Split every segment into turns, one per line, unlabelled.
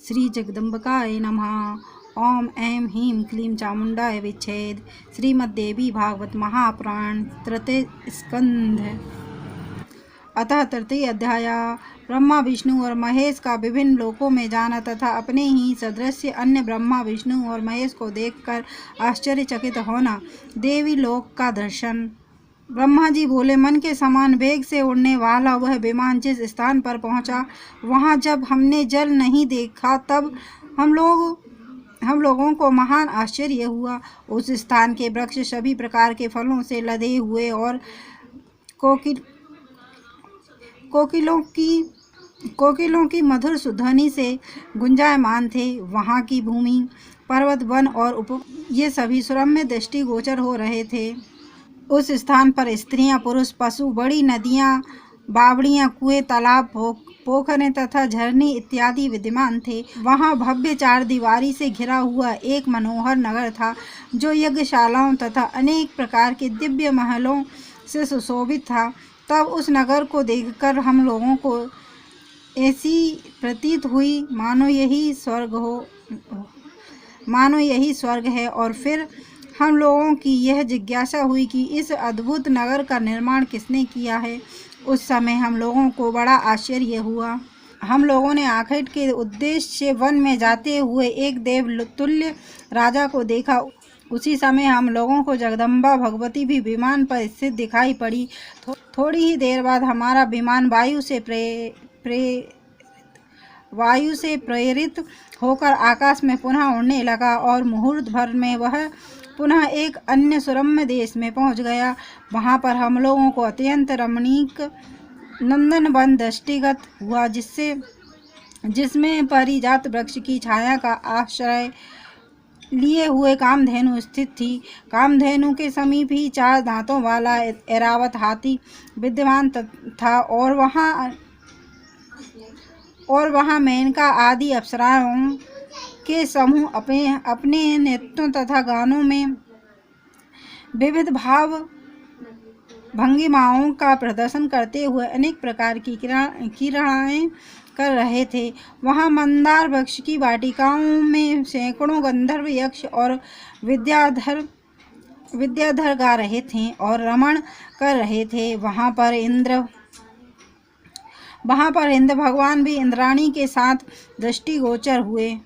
श्री जगदम्बिकाय नमः। ओम ऐं ह्रीं क्लीं चामुण्डाय विच्छेद। श्रीमद्देवी भागवत महापुराण तृतीय स्कंध। अतः तृतीय अध्याय। ब्रह्मा विष्णु और महेश का विभिन्न लोकों में जाना तथा अपने ही सदृश अन्य ब्रह्मा विष्णु और महेश को देखकर आश्चर्यचकित होना। देवी लोक का दर्शन। ब्रह्मा जी बोले, मन के समान वेग से उड़ने वाला वह विमान जिस स्थान पर पहुंचा, वहां जब हमने जल नहीं देखा तब हम लोगों को महान आश्चर्य हुआ। उस स्थान के वृक्ष सभी प्रकार के फलों से लदे हुए और कोकिलों की मधुर ध्वनि से गुंजायमान थे। वहां की भूमि, पर्वत, वन और ये सभी सुरम्य दृष्टिगोचर हो रहे थे। उस स्थान पर स्त्रियां, पुरुष, पशु, बड़ी नदियां, बावड़ियां, कुएं, तालाब, पोखरें तथा झरने इत्यादि विद्यमान थे। वहां भव्य चार दीवारी से घिरा हुआ एक मनोहर नगर था, जो यज्ञशालाओं तथा अनेक प्रकार के दिव्य महलों से सुशोभित था। तब उस नगर को देखकर हम लोगों को ऐसी प्रतीत हुई मानो यही स्वर्ग है। और फिर हम लोगों की यह जिज्ञासा हुई कि इस अद्भुत नगर का निर्माण किसने किया है। उस समय हम लोगों को बड़ा आश्चर्य हुआ। हम लोगों ने आखिर के उद्देश्य से वन में जाते हुए एक देवतुल्य राजा को देखा। उसी समय हम लोगों को जगदम्बा भगवती भी विमान पर स्थित दिखाई पड़ी। थोड़ी ही देर बाद हमारा विमान वायु से प्रेरित होकर आकाश में पुनः उड़ने लगा और मुहूर्त भर में वह पुनः एक अन्य सुरम्य देश में पहुंच गया। वहां पर हम लोगों को अत्यंत रमणीक नंदन वन दृष्टिगत हुआ, जिसमें पारिजात वृक्ष की छाया का आश्रय लिए हुए कामधेनु स्थित थी। कामधेनु के समीप ही 4 दांतों वाला ऐरावत हाथी विद्यमान था और वहां मेनका आदि अप्सराओं के समूह अपने नृत्यों तथा गानों में विविध भाव भंगिमाओं का प्रदर्शन करते हुए अनेक प्रकार की क्रीड़ाएं कर रहे थे। वहां मंदार वृक्ष की वाटिकाओं में सैकड़ों गंधर्व, यक्ष और विद्याधर गा रहे थे और रमण कर रहे थे। वहां पर इंद्र भगवान भी इंद्राणी के साथ दृष्टिगोचर हुए।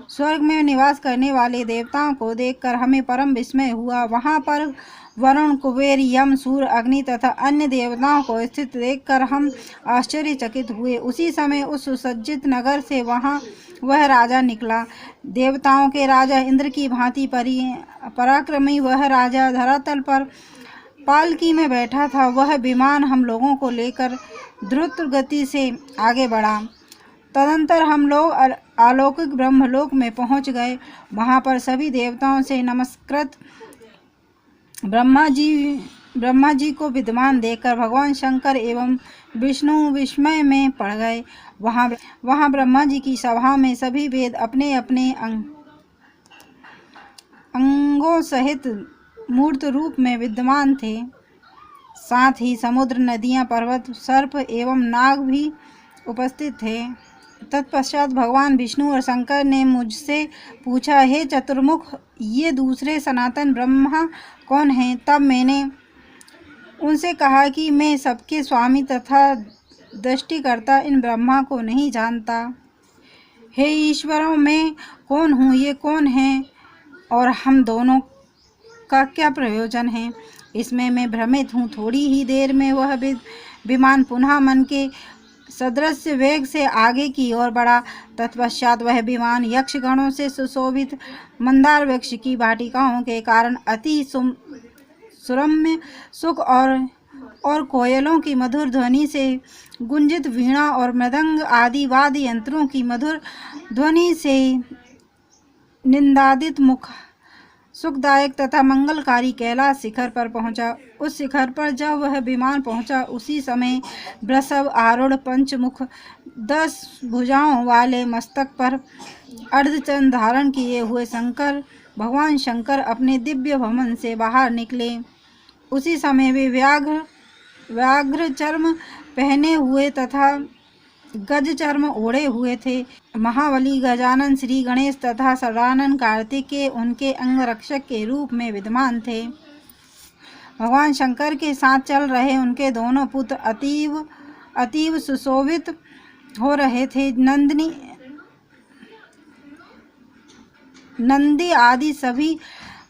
स्वर्ग में निवास करने वाले देवताओं को देखकर हमें परम विस्मय हुआ। वहां पर वरुण, कुबेर, यम, सूर्य, अग्नि तथा अन्य देवताओं को स्थित देखकर हम आश्चर्यचकित हुए। उसी समय उस सुसज्जित नगर से वह राजा निकला। देवताओं के राजा इंद्र की भांति पराक्रमी वह राजा धरातल पर पालकी में बैठा था। वह विमान हम लोगों को लेकर द्रुत गति से आगे बढ़ा। तदंतर हम लोग अलौकिक ब्रह्मलोक में पहुंच गए। वहां पर सभी देवताओं से नमस्कृत ब्रह्मा जी को विद्यमान देखकर भगवान शंकर एवं विष्णु विस्मय में पड़ गए। वहां ब्रह्मा जी की सभा में सभी वेद अपने अपने अंगों सहित मूर्त रूप में विद्यमान थे। साथ ही समुद्र, नदियां, पर्वत, सर्प एवं नाग भी उपस्थित थे। तत्पश्चात भगवान विष्णु और शंकर ने मुझसे पूछा, हे चतुर्मुख, ये दूसरे सनातन ब्रह्मा कौन हैं? तब मैंने उनसे कहा कि मैं सबके स्वामी तथा दृष्टिकर्ता इन ब्रह्मा को नहीं जानता। हे ईश्वरों, मैं कौन हूँ, ये कौन है और हम दोनों का क्या प्रयोजन है? इसमें मैं भ्रमित हूँ। थोड़ी ही देर में वह विमान पुनः मन के सदृश वेग से आगे की ओर बढ़ा। तत्पश्चात वह विमान यक्षगणों से सुशोभित मंदार वृक्ष की वाटिकाओं के कारण अति सुरम्य सुख और कोयलों की मधुर ध्वनि से गुंजित वीणा और मृदंग आदि वाद्य यंत्रों की मधुर ध्वनि से निंदादित मुख सुखदायक तथा मंगलकारी कैलाश शिखर पर पहुंचा। उस शिखर पर जब वह विमान पहुंचा, उसी समय वृषभ आरूढ़, पंचमुख, 10 भुजाओं वाले मस्तक पर अर्धचंद्र धारण किए हुए भगवान शंकर अपने दिव्य भवन से बाहर निकले। उसी समय वे व्याघ्र चर्म पहने हुए तथा गज चर्म ओढ़े हुए थे। महाबली गजानन, श्री गणेश तथा षडानन कार्तिकेय उनके अंगरक्षक के रूप में विद्यमान थे। भगवान शंकर के साथ चल रहे उनके दोनों पुत्र अतीव सुशोभित हो रहे थे। नंदी आदि सभी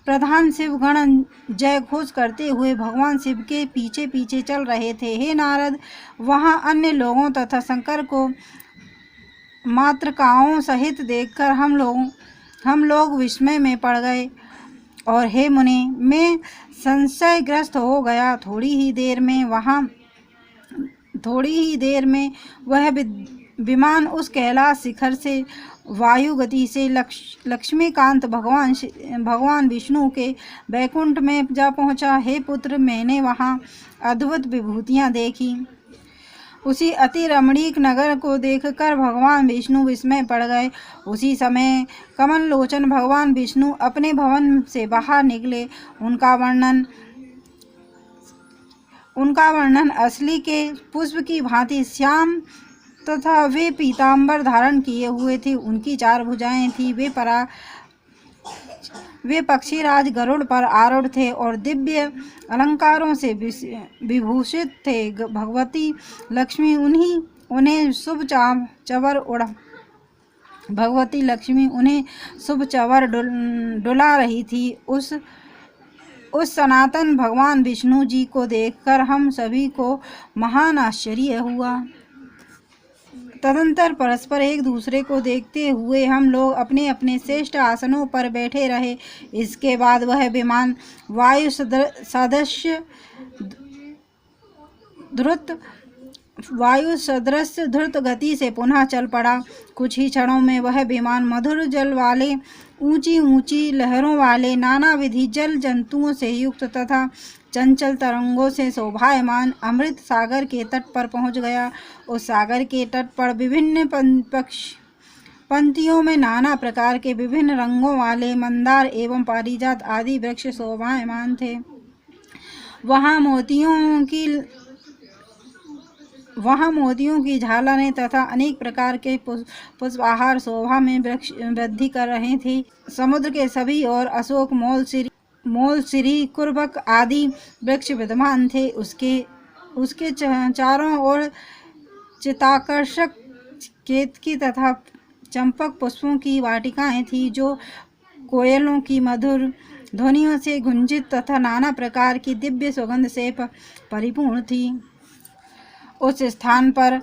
प्रधान शिवगण जय घोष करते हुए भगवान शिव के पीछे पीछे चल रहे थे। हे नारद, वहां अन्य लोगों तथा शंकर को मातृकाओं सहित देखकर हम लोग विस्मय में पड़ गए और हे मुने, मैं संशयग्रस्त हो गया। थोड़ी ही देर में वह विमान उस कैलाश शिखर से वायु गति से लक्ष्मीकांत भगवान विष्णु के वैकुंठ में जा पहुंचा। हे पुत्र, मैंने वहां अद्भुत विभूतियां देखी। उसी अति रमणीक नगर को देखकर भगवान विष्णु विस्मय पड़ गए। उसी समय कमल लोचन भगवान विष्णु अपने भवन से बाहर निकले। उनका वर्णन असली के पुष्प की भांति श्याम तथा वे पीतांबर धारण किए हुए थे। उनकी 4 भुजाएं थी। वे पक्षीराज गरुड़ पर आरूढ़ थे और दिव्य अलंकारों से विभूषित थे। भगवती लक्ष्मी उन्हें शुभ चवर डुला रही थी। उस सनातन भगवान विष्णु जी को देखकर हम सभी को महान आश्चर्य हुआ। तदंतर परस्पर एक दूसरे को देखते हुए हम लोग अपने अपने श्रेष्ठ आसनों पर बैठे रहे। इसके बाद वह विमान वायु सदृश द्रुत गति से पुनः चल पड़ा। कुछ ही क्षणों में वह विमान मधुर जल वाले, ऊंची ऊंची लहरों वाले, नाना विधि जल जंतुओं से युक्त तथा चंचल तरंगों से शोभायमान अमृत सागर के तट पर पहुंच गया। उस सागर के तट पर विभिन्न पंक्तियों में नाना प्रकार के विभिन्न रंगों वाले मंदार एवं पारिजात आदि वृक्ष शोभायमान थे। वहां मोतियों की झालरें तथा अनेक प्रकार के पुष्पहार शोभा में वृद्धि कर रहे थे। समुद्र के सभी और अशोक मोलसिरी कुर्बक आदि वृक्ष विद्यमान थे। उसके चारों ओर चिताकर्षक केतकी तथा चंपक पुष्पों की वाटिकाएं थी, जो कोयलों की मधुर ध्वनियों से गुंजित तथा नाना प्रकार की दिव्य सुगंध से परिपूर्ण थी। उस स्थान पर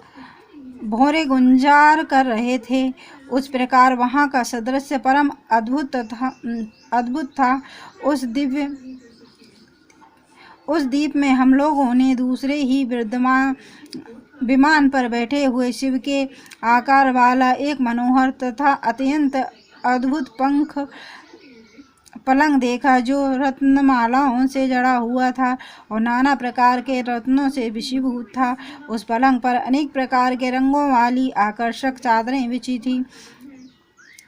भौरे गुंजार कर रहे थे। उस प्रकार वहां का सदृश्य परम अद्भुत था। उस द्वीप में हम लोगों ने दूसरे ही विमान पर बैठे हुए शिव के आकार वाला एक मनोहर तथा अत्यंत अद्भुत पलंग देखा, जो रत्नमालाओं से जड़ा हुआ था और नाना प्रकार के रत्नों से विषीभूत था। उस पलंग पर अनेक प्रकार के रंगों वाली आकर्षक चादरें बिछी थी,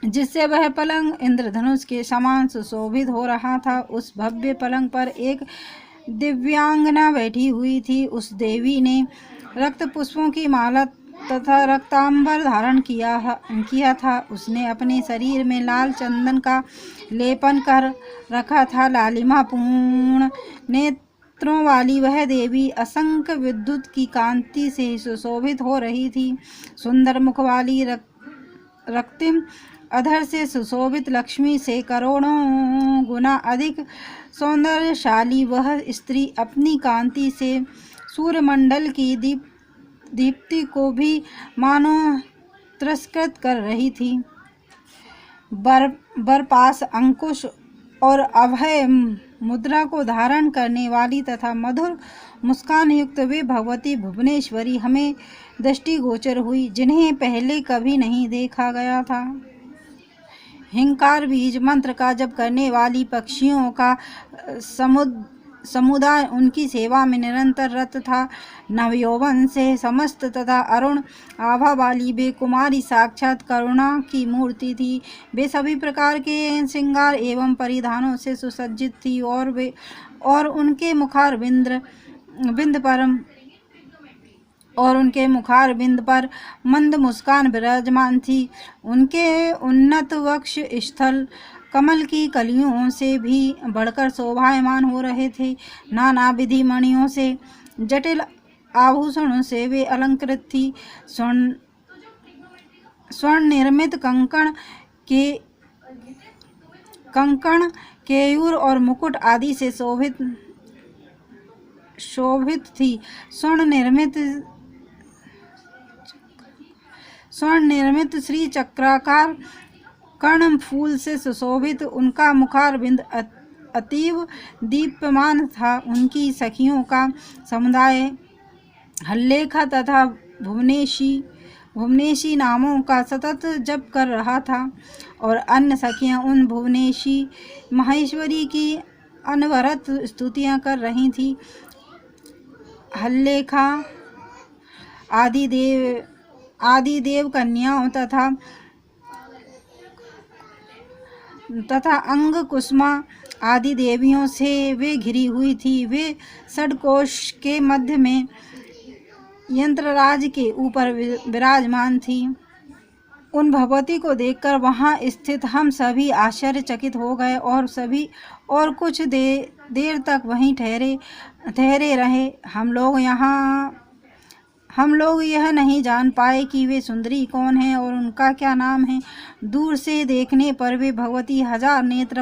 जिससे वह पलंग इंद्रधनुष के समान सुशोभित हो रहा था। उस भव्य पलंग पर एक दिव्यांगना बैठी हुई थी। उस देवी ने रक्त पुष्पों की माला तथा रक्तांबर धारण किया था। उसने अपने शरीर में लाल चंदन का लेपन कर रखा था। लालिमा पूर्ण नेत्रों वाली वह देवी असंख्य विद्युत की कांति से सुशोभित हो रही थी। सुंदर मुख वाली रक्तिम अधर से सुशोभित लक्ष्मी से करोड़ों गुना अधिक सौंदर्यशाली वह स्त्री अपनी कांति से सूर्यमंडल की दीप्ति को भी मानो तिरस्कृत कर रही थी। बरपास अंकुश और अभय मुद्रा को धारण करने वाली तथा मधुर मुस्कान युक्त वे भगवती भुवनेश्वरी हमें दृष्टिगोचर हुई, जिन्हें पहले कभी नहीं देखा गया था। हिंकार बीज मंत्र का जप करने वाली पक्षियों का समुदाय उनकी सेवा में निरंतर रत था। नवयौवन से समस्त तथा अरुण आभा वाली वे कुमारी साक्षात करुणा की मूर्ति थी। वे सभी प्रकार के श्रृंगार एवं परिधानों से सुसज्जित थी और उनके मुखार बिंद पर और उनके मुखार बिंद पर मंद मुस्कान विराजमान थी। उनके उन्नत वक्ष स्थल कमल की कलियों से भी बढ़कर शोभायमान हो रहे थे। नाना विधि मणियों से जटिल आभूषणों से वे अलंकृत थी। स्वर्ण निर्मित कंकण केयूर और मुकुट आदि से शोभित थी। स्वर्ण निर्मित श्री चक्राकार कर्ण फूल से सुशोभित उनका मुखार बिंद अतीव दीप्यमान था। उनकी सखियों का समुदाय हल्लेखा तथा भुवनेशी नामों का सतत जप कर रहा था और अन्य सखियां उन भुवनेशी महेश्वरी की अनवरत स्तुतियां कर रही थीं। हल्लेखा आदि देव कन्याओं तथा अंग कुसुमा आदि देवियों से वे घिरी हुई थी। वे षडकोश के मध्य में यंत्रराज के ऊपर विराजमान थी। उन भगवती को देखकर वहां स्थित हम सभी आश्चर्यचकित हो गए और कुछ देर तक वहीं ठहरे रहे। हम लोग यह नहीं जान पाए कि वे सुंदरी कौन है और उनका क्या नाम है। दूर से देखने पर वे भगवती हजार नेत्र,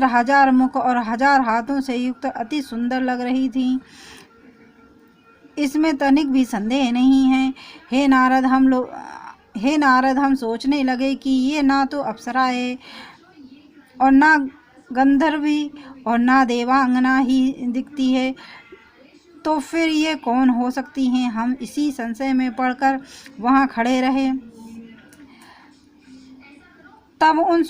हजार मुख और हजार हाथों से युक्त अति सुंदर लग रही थीं। इसमें तनिक भी संदेह नहीं है। हे नारद, हम सोचने लगे कि ये ना तो अप्सरा है और ना गंधर्वी और ना देवांगना ही दिखती है, तो फिर ये कौन हो सकती हैं। हम इसी संशय में पड़कर वहां खड़े रहे। तब उन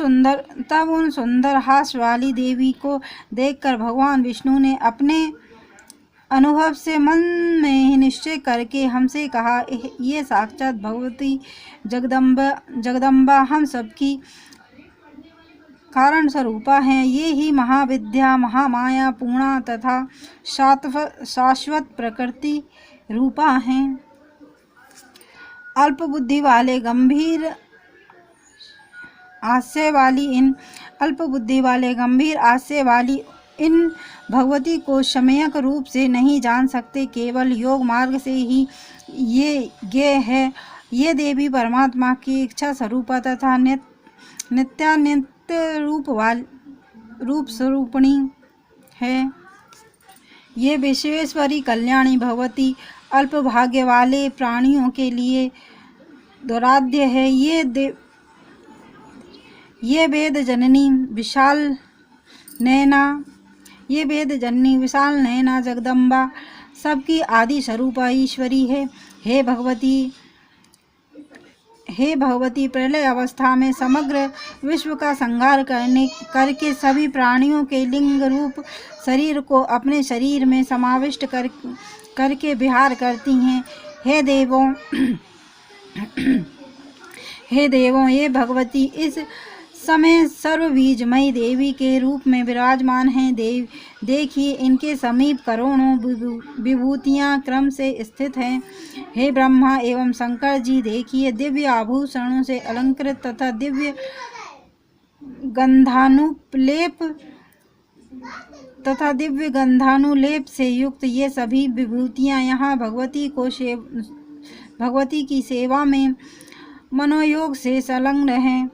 सुंदर हास्य वाली देवी को देखकर भगवान विष्णु ने अपने अनुभव से मन में ही निश्चय करके हमसे कहा, ये साक्षात भगवती जगदम्बा हम सबकी कारण स्वरूपा हैं। ये ही महाविद्या, महामाया, पूर्णा तथा शाश्वत प्रकृति रूपा हैं। अल्प बुद्धि वाले गंभीर हास्य वाली इन भगवती को सम्यक रूप से नहीं जान सकते। केवल योग मार्ग से ही ये ज्ञेय है। ये देवी परमात्मा की इच्छा स्वरूपा तथा नित्यानित्य रूप स्वरूपिणी है। ये विश्वेश्वरी कल्याणी भगवती अल्प भाग्य वाले प्राणियों के लिए दुराध्य है। ये वेद जननी विशाल नयना जगदम्बा सबकी आदि स्वरूपा ईश्वरी है। हे भगवती प्रलय अवस्था में समग्र विश्व का संहार करके सभी प्राणियों के लिंग रूप शरीर को अपने शरीर में समाविष्ट करके विहार करती हैं। हे देवों, ये भगवती इस समय सर्वबीजमयी देवी के रूप में विराजमान हैं। देखिए, इनके समीप करोड़ों विभूतियां क्रम से स्थित हैं। हे ब्रह्मा एवं शंकर जी, देखिए, दिव्य आभूषणों से अलंकृत तथा दिव्य गंधानुलेप से युक्त ये सभी विभूतियां यहाँ भगवती की सेवा में मनोयोग से संलग्न हैं।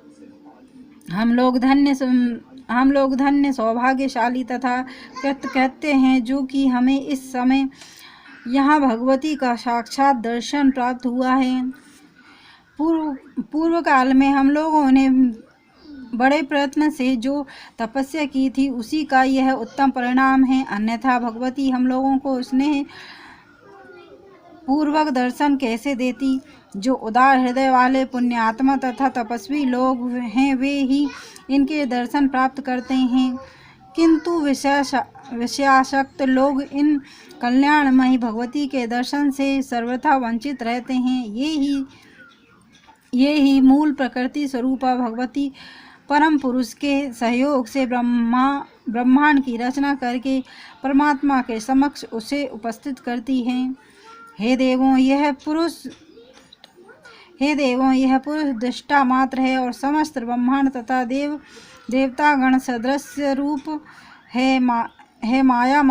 हम लोग धन्य सौभाग्यशाली तथा कृतकृत्य हैं, जो कि हमें इस समय यहाँ भगवती का साक्षात दर्शन प्राप्त हुआ है। पूर्व काल में हम लोगों ने बड़े प्रयत्न से जो तपस्या की थी, उसी का यह उत्तम परिणाम है। अन्यथा भगवती हम लोगों को स्नेह पूर्वक दर्शन कैसे देती। जो उदार हृदय वाले पुण्यात्मा तथा तपस्वी लोग हैं, वे ही इनके दर्शन प्राप्त करते हैं, किंतु विषयासक्त लोग इन कल्याणमयी भगवती के दर्शन से सर्वथा वंचित रहते हैं। ये ही मूल प्रकृति स्वरूपा भगवती परम पुरुष के सहयोग से ब्रह्मांड की रचना करके परमात्मा के समक्ष उसे उपस्थित करती हैं। हे देवों यह पुरुष दृष्टा मात्र है और समस्त ब्रह्मांड तथा देवतागण सदृश्य रूप है। माया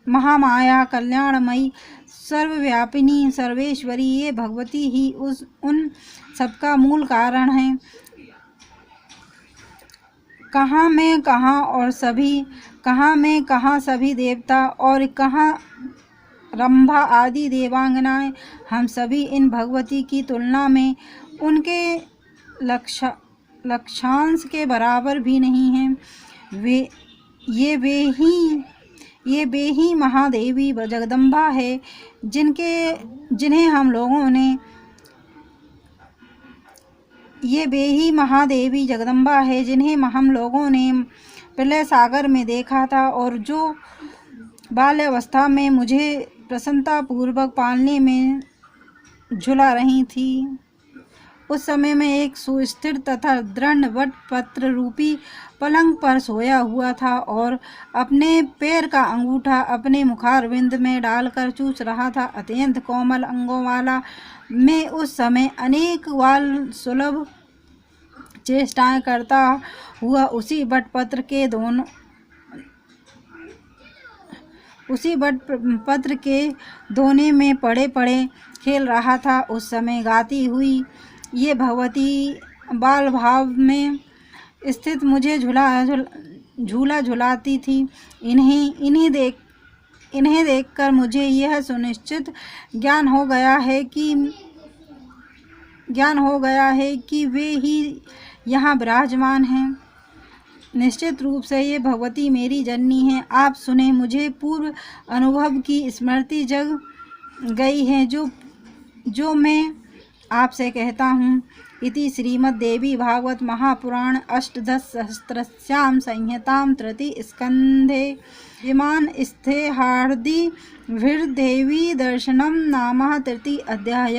महामाया कल्याणमयी सर्वव्यापिनी सर्वेश्वरी ये भगवती ही उन सबका मूल कारण है। कहाँ मैं कहाँ सभी देवता और कहाँ रंभा आदि देवांगनाएं, हम सभी इन भगवती की तुलना में उनके लक्षांश के बराबर भी नहीं हैं। ये वे ही महादेवी जगदम्बा है जिन्हें हम लोगों ने प्रलय सागर में देखा था और जो बाल्यावस्था में मुझे प्रसन्नता पूर्वक पालने में झुला रही थी। उस समय मैं एक सुस्थिर तथा दृढ़ वट पत्र रूपी पलंग पर सोया हुआ था और अपने पैर का अंगूठा अपने मुखारविंद में डालकर चूस रहा था। अत्यंत कोमल अंगों वाला मैं उस समय अनेक बाल सुलभ चेष्टाएं करता हुआ उसी बटपत्र के दोने में पड़े खेल रहा था। उस समय गाती हुई ये भगवती बाल भाव में स्थित मुझे झूला झुलाती थी। इन्हें देखकर मुझे यह सुनिश्चित ज्ञान हो गया है कि वे ही यहाँ विराजमान हैं। निश्चित रूप से ये भगवती मेरी जननी है। आप सुने, मुझे पूर्व अनुभव की स्मृति जग गई है जो मैं आपसे कहता हूँ। इति श्रीमद्देवी भागवत महापुराण अष्टदशसहस्रस्यां संहितां तृतीय स्कन्धे विमान स्थे हार्दिभिर्देवी दर्शनम नामः तृतीय अध्याय।